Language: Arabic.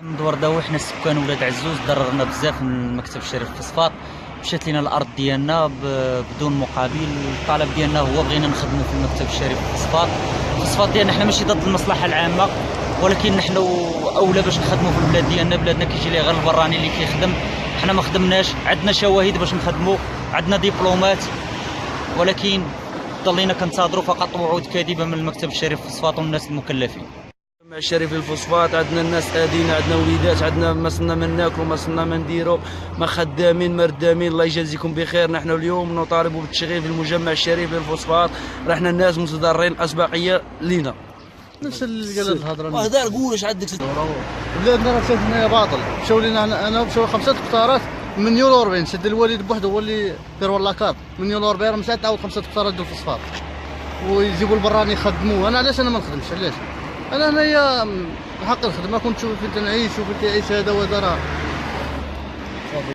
محمد ورداوي، حنا السكان ولاد عزوز ضررنا بزاف من المكتب الشريف في صفاط. مشات لينا الارض ديالنا بدون مقابل. الطلب ديالنا هو بغينا نخدموا في المكتب الشريف في صفاط. في صفاط ديالنا حنا ماشي ضد المصلحه العامه، ولكن نحن اولى باش نخدموا في البلاد ديالنا. بلادنا كيجي ليه غير البراني اللي كيخدم، حنا ما خدمناش. عندنا شواهد باش نخدموا، عندنا دبلومات، ولكن ضلينا كنتظروا فقط وعود كاذبه من المكتب الشريف في صفاط والناس المكلفين. مع الشريف الفوسفات عندنا الناس ادينا، عندنا وليدات، عندنا ما صرنا ما ناكلوا، ما صرنا ما نديروا، ما خدامين ما ردامين. الله يجازيكم بخير. نحن اليوم نطالب بالتشغيل في المجمع الشريف للفوسفات. رحنا الناس متضررين، الاسبقيه لينا. نفس اللي قال الهضره. وهذا قول اش عندك. بلادنا راه مشات هنايا باطل. مشاو لينا انا مشاو 5 قطارات من يورو 40. سد الوالد بوحده هو اللي دار لاكار من يورو 40 مشات تعاود 5 قطارات ديال الفوسفات ويجيبوا البراني يخدموه. انا علاش انا ما نخدمش؟ علاش انا هنايا حق الخدمه. كنت نشوف فين تنعيش وفين كيعيش هذا وهذا. راه